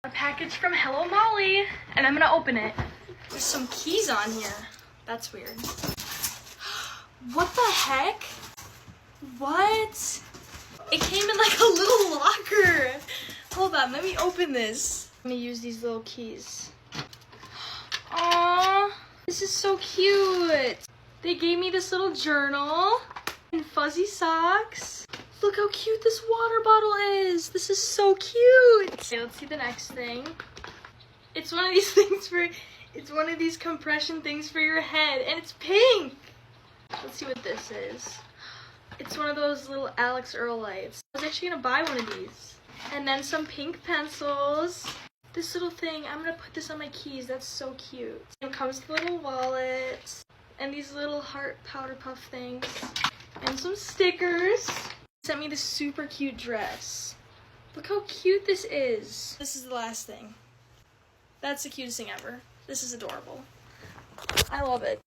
A package from Hello Molly, and I'm gonna open it. There's some keys on here. That's weird. What the heck? What? It came in like a little locker. Hold on, let me open this. I'm gonna use these little keys. Aww, this is so cute. They gave me this little journal and fuzzy socks. Look how cute this water bottle is. This is so cute. Okay, let's see the next thing. It's one of these things it's one of these compression things for your head, and it's pink. Let's see what this is. It's one of those little Alex Earl lights. I was actually gonna buy one of these. And then some pink pencils. This little thing, I'm gonna put this on my keys. That's so cute. It comes with a little wallet and these little heart powder puff things and some stickers. Sent me this super cute dress. Look how cute this is. This is the last thing. That's the cutest thing ever. This is adorable. I love it.